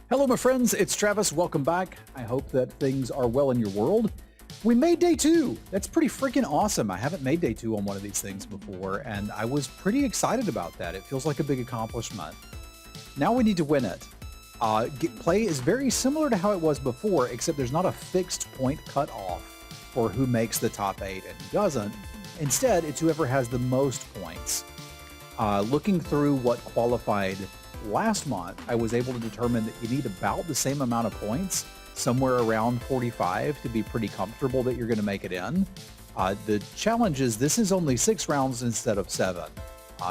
Hello, my friends. It's Travis. Welcome back. I hope that things are well in your world. We made day 2. That's pretty freaking awesome. I haven't made day 2 on one of these things before, and I was pretty excited about that. It feels like a big accomplishment. Now we need to win it. Play is very similar to how it was before, except there's not a fixed point cutoff for who makes the top 8 and who doesn't. Instead, it's whoever has the most points. Looking through what qualified last month, I was able to determine that you need about the same amount of points, somewhere around 45, to be pretty comfortable that you're going to make it in. The challenge is this is only 6 rounds instead of 7,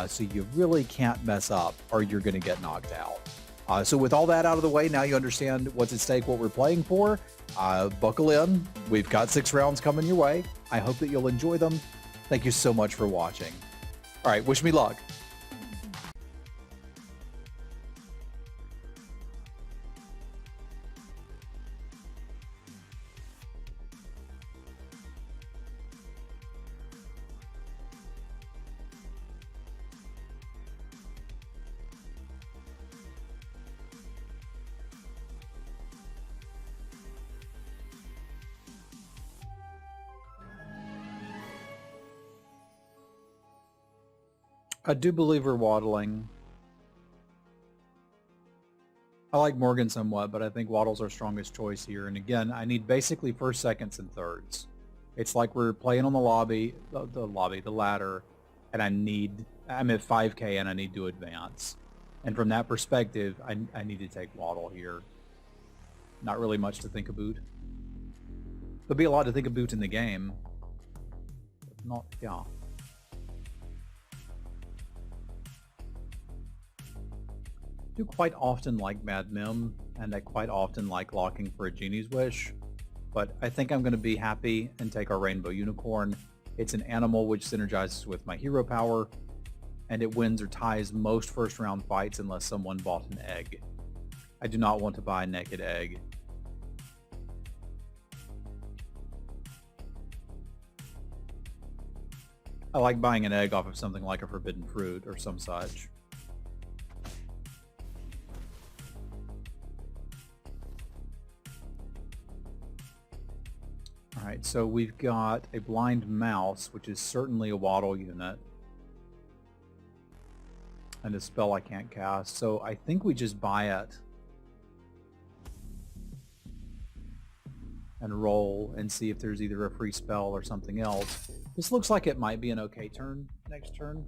so you really can't mess up or you're going to get knocked out. So with all that out of the way, now you understand what's at stake, what we're playing for. Buckle in. We've got 6 rounds coming your way. I hope that you'll enjoy them. Thank you so much for watching. All right, wish me luck. I do believe we're waddling. I like Morgan somewhat, but I think Waddle's our strongest choice here. And again, I need basically first, seconds, and thirds. It's like we're playing on the ladder, and I'm at 5K and I need to advance. And from that perspective, I need to take Waddle here. Not really much to think about. There'll be a lot to think about in the game. But not, yeah. I do quite often like Mad Mim, and I quite often like locking for a Genie's Wish, but I think I'm going to be happy and take our Rainbow Unicorn. It's an animal which synergizes with my hero power, and it wins or ties most first round fights unless someone bought an egg. I do not want to buy a naked egg. I like buying an egg off of something like a forbidden fruit or some such. Alright, so we've got a blind mouse, which is certainly a Waddle unit. And a spell I can't cast, so I think we just buy it. And roll and see if there's either a free spell or something else. This looks like it might be an okay turn next turn.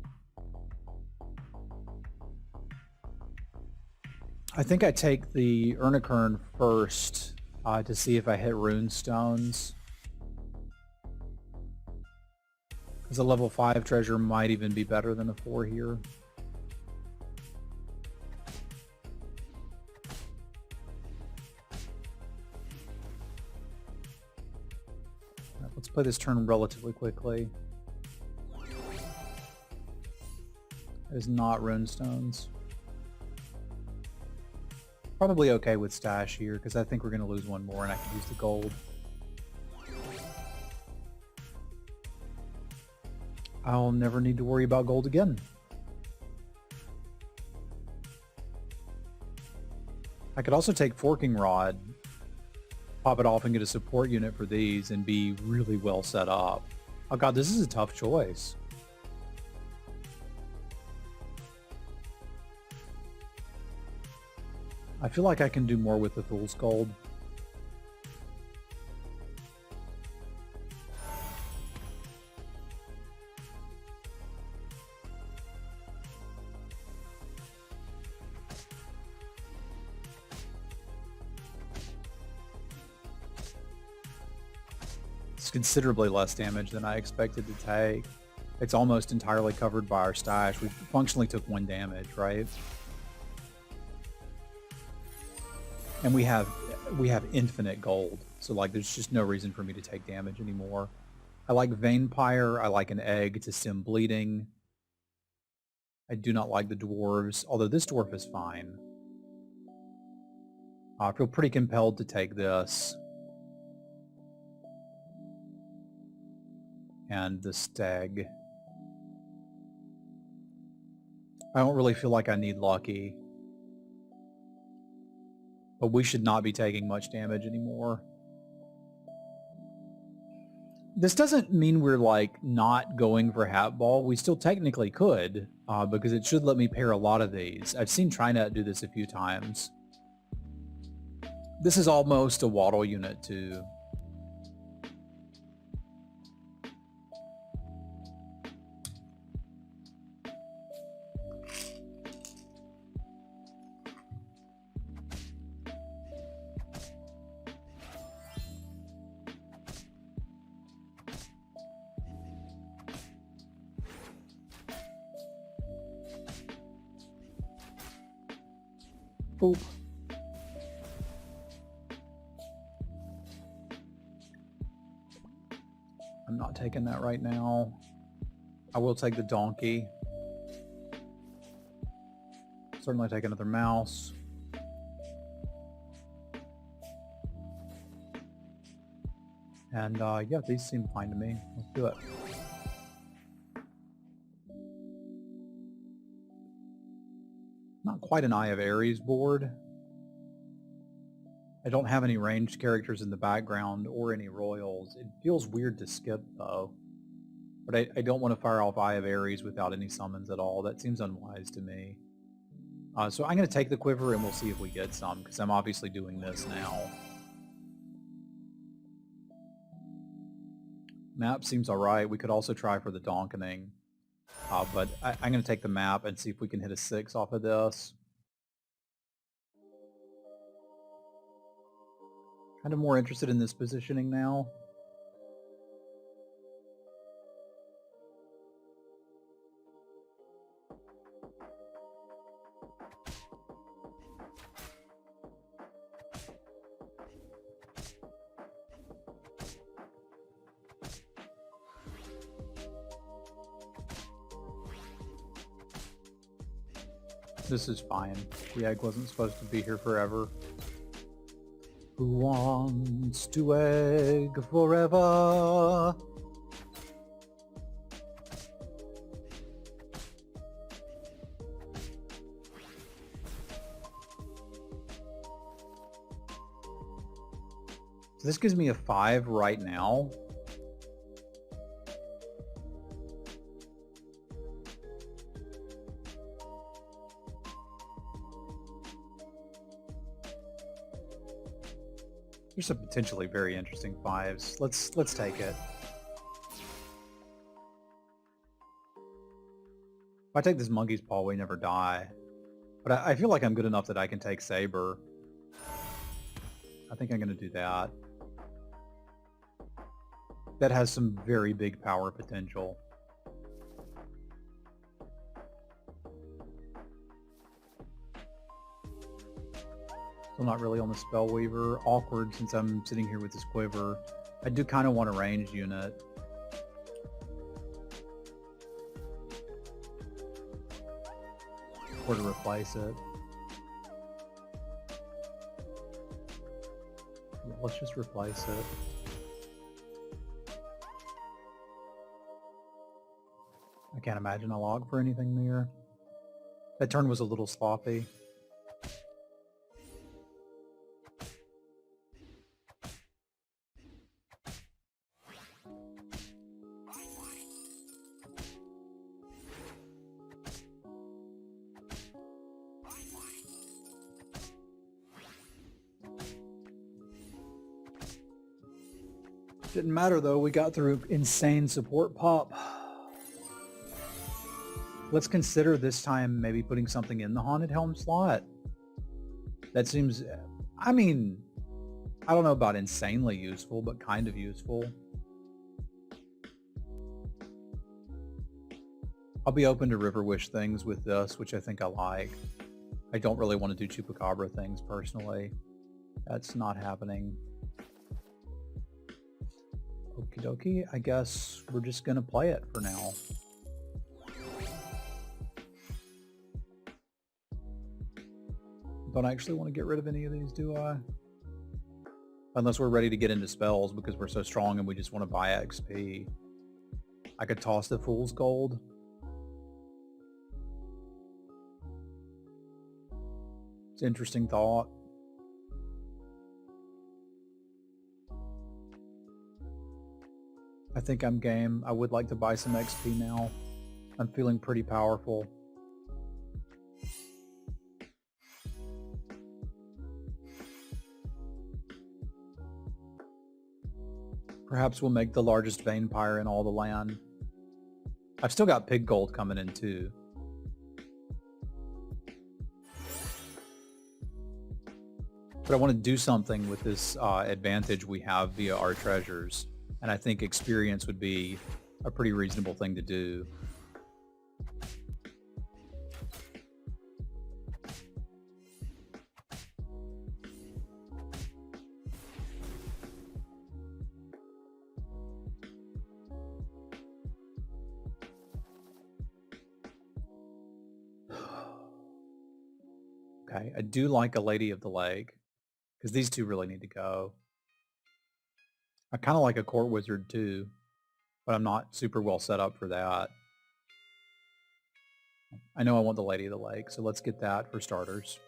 I think I take the Urnicurn first to see if I hit Rune Stones. Because a level 5 treasure might even be better than a 4 here. Right, let's play this turn relatively quickly. It is not Rune Stones. Probably okay with stash here, because I think we're going to lose one more and I can use the gold. I'll never need to worry about gold again. I could also take Forking Rod, pop it off and get a support unit for these and be really well set up. Oh god, this is a tough choice. I feel like I can do more with the Fool's Gold. It's considerably less damage than I expected to take. It's almost entirely covered by our stash. We functionally took 1 damage, right? And we have infinite gold, so like there's just no reason for me to take damage anymore. I like Vampire. I like an egg to stem bleeding. I do not like the dwarves, although this dwarf is fine. I feel pretty compelled to take this. And the stag. I don't really feel like I need Lucky. But we should not be taking much damage anymore. This doesn't mean we're like not going for Hat Ball. We still technically could, because it should let me pair a lot of these. I've seen TriNet do this a few times. This is almost a Waddle unit too. Boop. I'm not taking that right now. I will take the donkey. Certainly take another mouse. And yeah, these seem fine to me. Let's do it. Not quite an Eye of Ares board. I don't have any ranged characters in the background or any royals. It feels weird to skip though. But I don't want to fire off Eye of Ares without any summons at all. That seems unwise to me. So I'm going to take the quiver and we'll see if we get some, because I'm obviously doing this now. Map seems alright. We could also try for the donkening. But I'm going to take the map and see if we can hit a 6 off of this. Kind of more interested in this positioning now. This is fine. The egg wasn't supposed to be here forever. Who wants to egg forever? So this gives me a 5 right now. There's some potentially very interesting 5s. Let's take it. If I take this monkey's paw, we never die. But I feel like I'm good enough that I can take Saber. I think I'm going to do that. That has some very big power potential. Still not really on the Spellweaver. Awkward since I'm sitting here with this quiver. I do kind of want a ranged unit. Or to replace it. Yeah, let's just replace it. I can't imagine a log for anything there. That turn was a little sloppy. Didn't matter though, we got through insane support pop. Let's consider this time maybe putting something in the Haunted Helm slot. That seems, I mean, I don't know about insanely useful, but kind of useful. I'll be open to River Wish things with this, which I think I like. I don't really want to do Chupacabra things personally. That's not happening. Okie dokie, I guess we're just gonna play it for now. Don't actually want to get rid of any of these, do I? Unless we're ready to get into spells because we're so strong and we just want to buy XP. I could toss the Fool's Gold. It's an interesting thought. I think I'm game. I would like to buy some XP now. I'm feeling pretty powerful. Perhaps we'll make the largest vampire in all the land. I've still got pig gold coming in too. But I want to do something with this advantage we have via our treasures. And I think experience would be a pretty reasonable thing to do. Okay, I do like a Lady of the Lake, because these two really need to go. I kind of like a Court Wizard too, but I'm not super well set up for that. I know I want the Lady of the Lake, so let's get that for starters.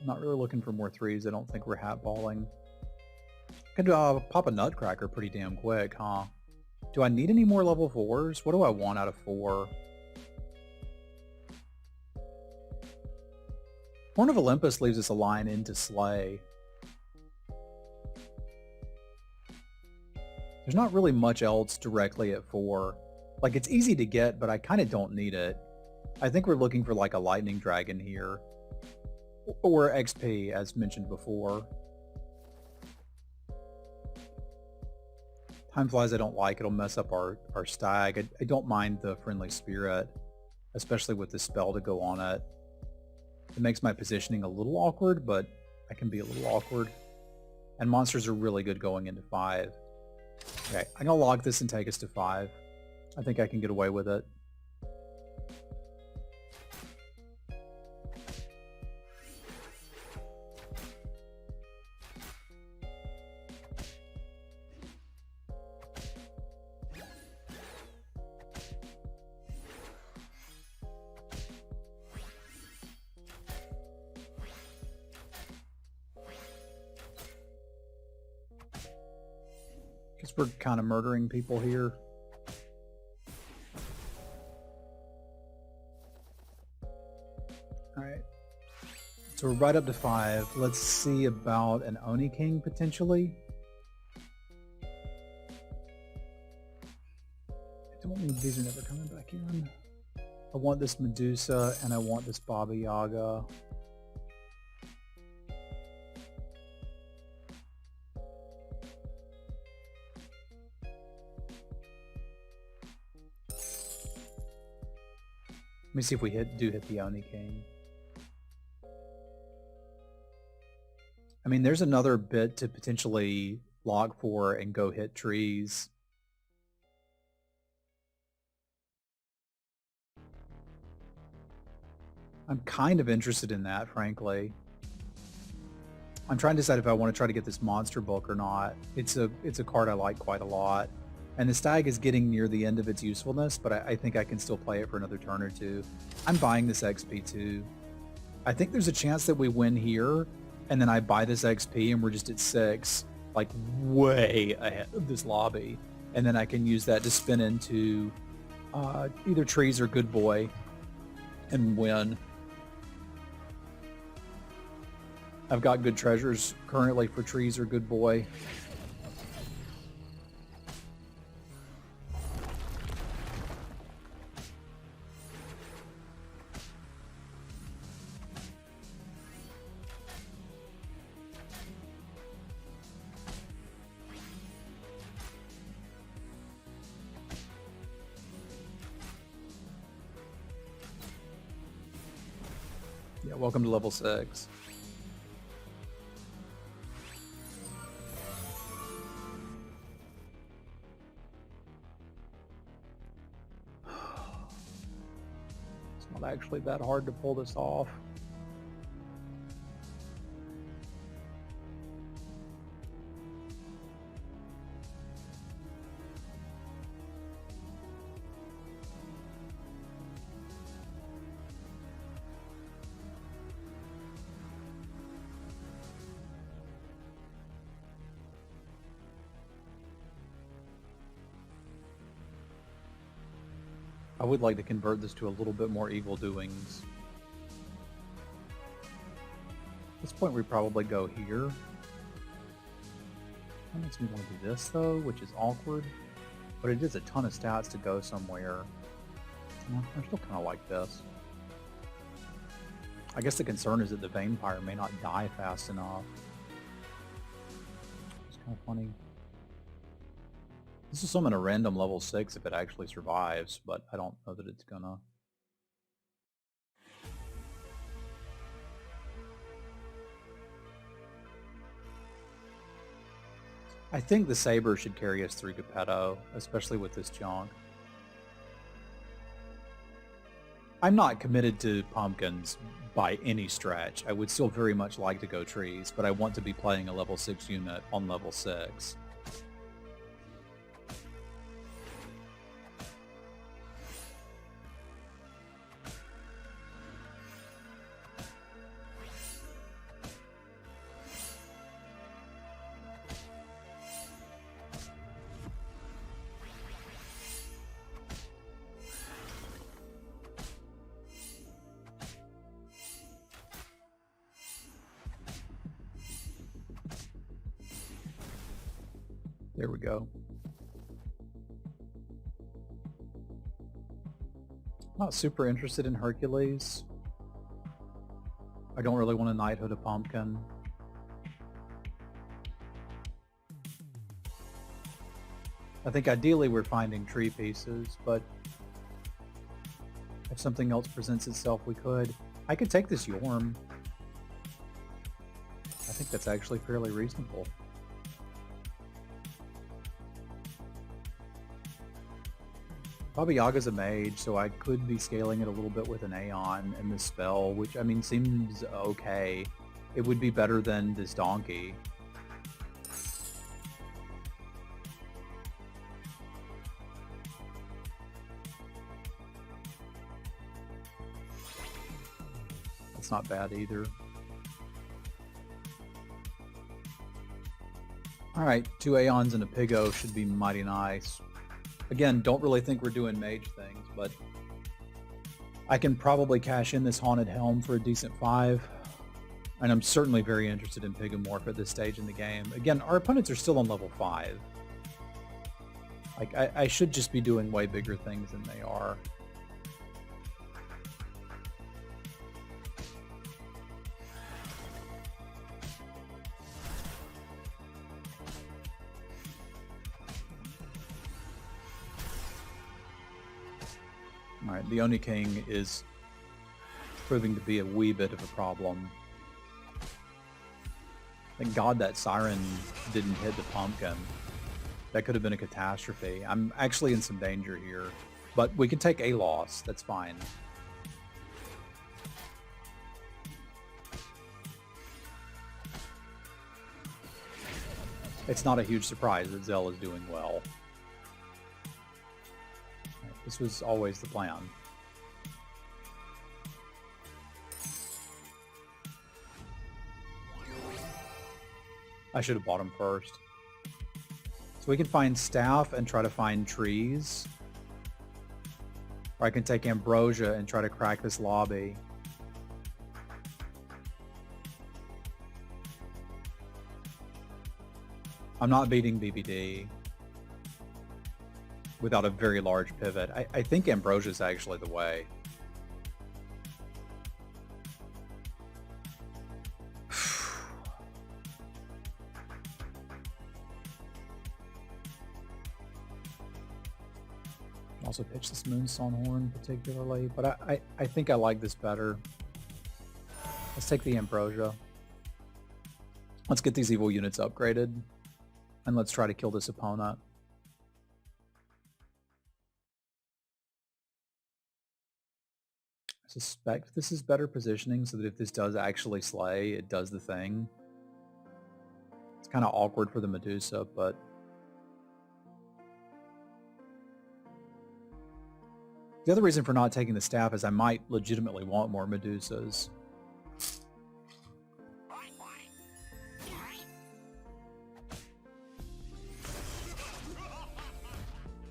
I'm not really looking for more threes. I don't think we're hat balling. Could pop a Nutcracker pretty damn quick, huh? Do I need any more level 4s? What do I want out of 4? Horn of Olympus leaves us a line into Slay. There's not really much else directly at 4. Like, it's easy to get, but I kind of don't need it. I think we're looking for like a Lightning Dragon here. Or XP, as mentioned before. Time flies I don't like. It'll mess up our stag. I don't mind the Friendly Spirit, especially with the spell to go on it. It makes my positioning a little awkward, but I can be a little awkward. And monsters are really good going into 5. Okay, I'm going to log this and take us to 5. I think I can get away with it. Guess we're kind of murdering people here. Alright. So we're right up to 5. Let's see about an Oni King potentially. I don't need these are never coming back in. I want this Medusa and I want this Baba Yaga. Let me see if we do hit the Oni King. I mean, there's another bit to potentially log for and go hit trees. I'm kind of interested in that, frankly. I'm trying to decide if I want to try to get this monster book or not. It's a card I like quite a lot. And the stag is getting near the end of its usefulness, but I think I can still play it for another turn or two. I'm buying this XP too. I think there's a chance that we win here, and then I buy this XP and we're just at 6, like way ahead of this lobby. And then I can use that to spin into either trees or good boy and win. I've got good treasures currently for trees or good boy. Yeah, welcome to level 6. It's not actually that hard to pull this off. I would like to convert this to a little bit more evil doings. At this point, we probably go here. That makes me want to do this, though, which is awkward. But it is a ton of stats to go somewhere. I still kind of like this. I guess the concern is that the Vampire may not die fast enough. It's kind of funny. This will summon a random level 6 if it actually survives, but I don't know that it's gonna. I think the Saber should carry us through Geppetto, especially with this junk. I'm not committed to pumpkins by any stretch. I would still very much like to go trees, but I want to be playing a level 6 unit on level 6. There we go. Not super interested in Hercules. I don't really want to knighthood a pumpkin. I think ideally we're finding tree pieces, but if something else presents itself, we could. I could take this Yorm. I think that's actually fairly reasonable. Baba Yaga's a mage, so I could be scaling it a little bit with an Aeon and this spell, which, I mean, seems okay. It would be better than this donkey. That's not bad either. Alright, 2 Aeons and a Piggo should be mighty nice. Again, don't really think we're doing mage things, but I can probably cash in this Haunted Helm for a decent 5. And I'm certainly very interested in Pigomorph at this stage in the game. Again, our opponents are still on level 5. Like, I should just be doing way bigger things than they are. Alright, the Oni King is proving to be a wee bit of a problem. Thank God that Siren didn't hit the pumpkin. That could have been a catastrophe. I'm actually in some danger here, but we can take a loss. That's fine. It's not a huge surprise that Zell is doing well. This was always the plan. I should have bought him first. So we can find staff and try to find trees. Or I can take Ambrosia and try to crack this lobby. I'm not beating BBD without a very large pivot. I think Ambrosia is actually the way. Also pitch this Moonsong Horn particularly, but I think I like this better. Let's take the Ambrosia. Let's get these evil units upgraded, and let's try to kill this opponent. I suspect this is better positioning so that if this does actually slay, it does the thing. It's kind of awkward for the Medusa, but the other reason for not taking the staff is I might legitimately want more Medusas.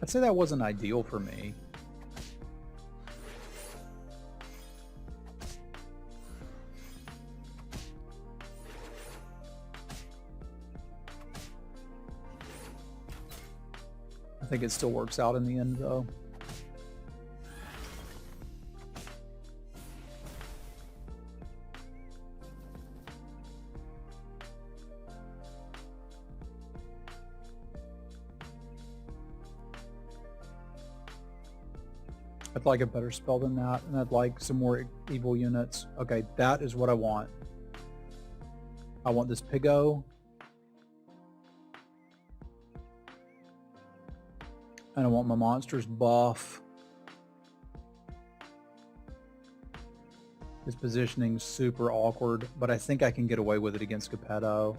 I'd say that wasn't ideal for me. think it still works out in the end, though. I'd like a better spell than that, and I'd like some more evil units. Okay, that is what I want. I want this Piggo. And I want my monsters buff. This positioning's super awkward, but I think I can get away with it against Geppetto.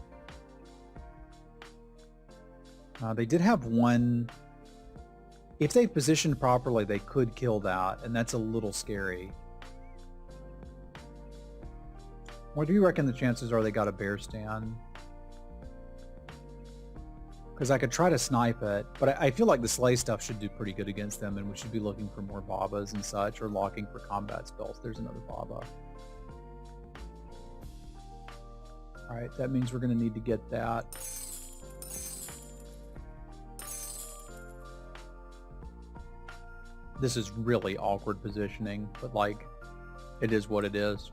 They did have one... If they positioned properly, they could kill that, and that's a little scary. What do you reckon the chances are they got a bear stand? Because I could try to snipe it, but I feel like the sleigh stuff should do pretty good against them, and we should be looking for more Babas and such, or locking for combat spells. There's another Baba. Alright, that means we're going to need to get that. This is really awkward positioning, but like, it is what it is.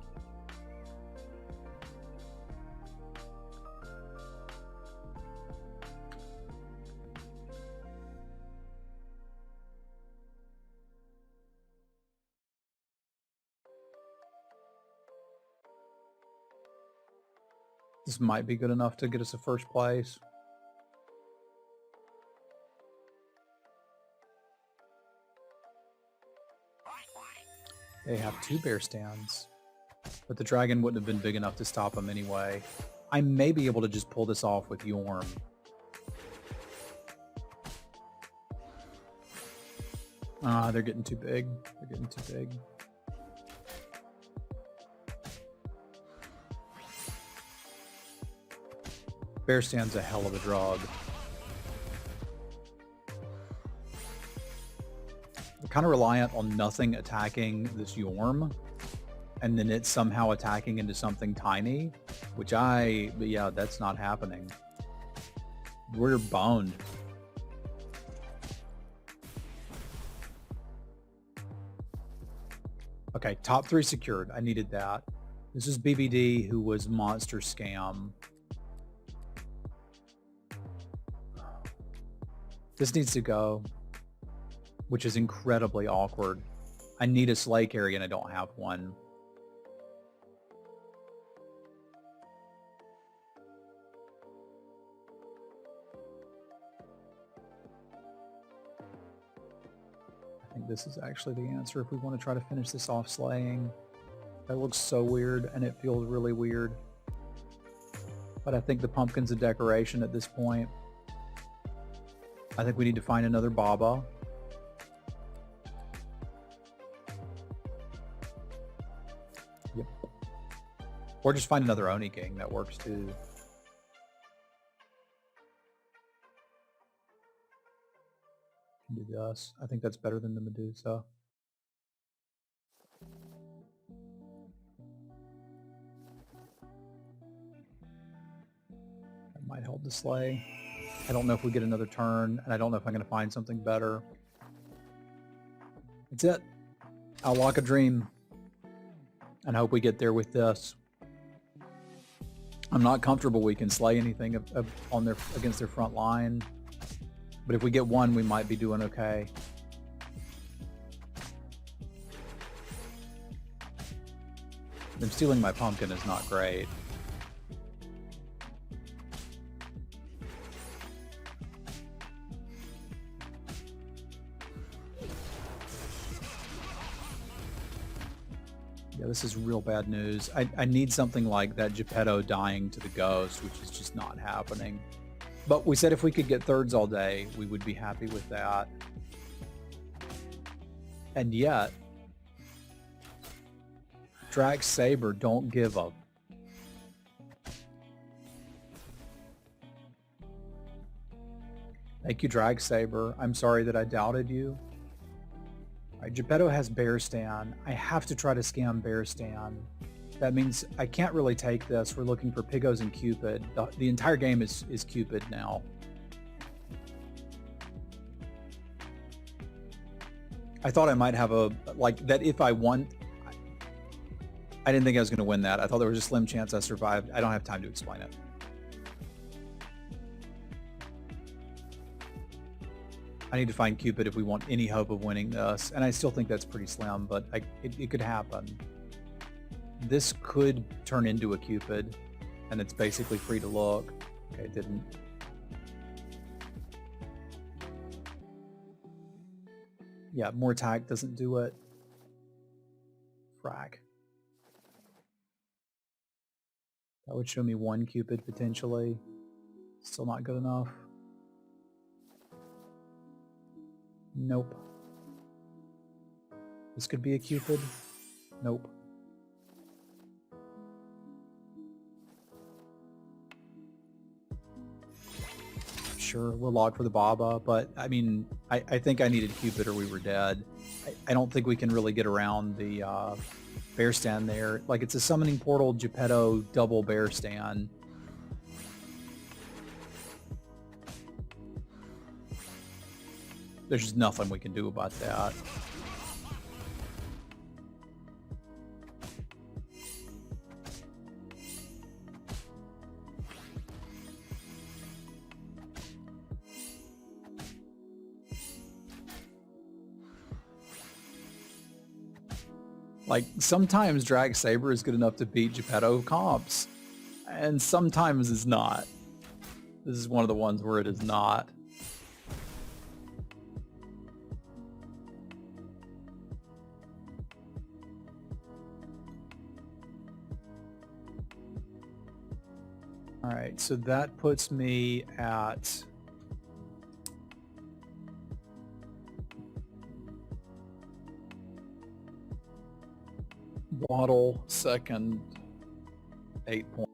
This might be good enough to get us a first place. They have 2 bear stands, but the dragon wouldn't have been big enough to stop them anyway. I may be able to just pull this off with Yorm. They're getting too big. They're getting too big. Bear stand's a hell of a drug. We're kind of reliant on nothing attacking this Yorm, and then it's somehow attacking into something tiny, which but yeah, that's not happening. We're boned. Okay, top 3 secured. I needed that. This is BBD, who was Monster Scam. This needs to go, which is incredibly awkward. I need a sleigh carry and I don't have one. I think this is actually the answer if we want to try to finish this off slaying. That looks so weird and it feels really weird. But I think the pumpkin's a decoration at this point. I think we need to find another Baba. Yep. Or just find another Oni King. That works too. Do this. I think that's better than the Medusa. That might hold the sleigh. I don't know if we get another turn, and I don't know if I'm going to find something better. That's it. I'll lock a dream and hope we get there with this. I'm not comfortable we can slay anything against their front line, but if we get one, we might be doing okay. Them stealing my pumpkin is not great. Yeah, this is real bad news. I need something like that Geppetto dying to the ghost, which is just not happening. But we said if we could get thirds all day, we would be happy with that. And yet, Drax Saber don't give up. Thank you, Drag Saber. I'm sorry that I doubted you. All right, Geppetto has Bear Stand. I have to try to scam Bear Stand. That means I can't really take this. We're looking for Piggos and Cupid. The entire game is Cupid now. I thought I might have a, like, that if I won, I didn't think I was going to win that. I thought there was a slim chance I survived. I don't have time to explain it. I need to find Cupid if we want any hope of winning this. And I still think that's pretty slim, but it could happen. This could turn into a Cupid, and it's basically free to look. Okay, it didn't. Yeah, more attack doesn't do it. Frag. That would show me one Cupid potentially. Still not good enough. Nope. This could be a Cupid. Nope. Sure, we'll log for the Baba, but I mean, I think I needed Cupid or we were dead. I don't think we can really get around the bear stand there. Like, it's a summoning portal, Geppetto, double bear stand. There's just nothing we can do about that. Like, sometimes Drag Saber is good enough to beat Geppetto comps, and sometimes it's not. This is one of the ones where it is not. All right, so that puts me at Waddle second, 8 points.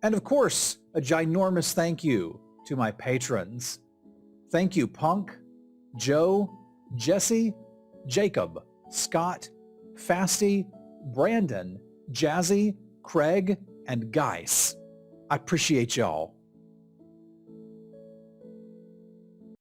And of course, a ginormous thank you to my patrons. Thank you, Punk, Joe, Jesse, Jacob, Scott, Fasty, Brandon, Jazzy, Craig, and Geis. I appreciate y'all.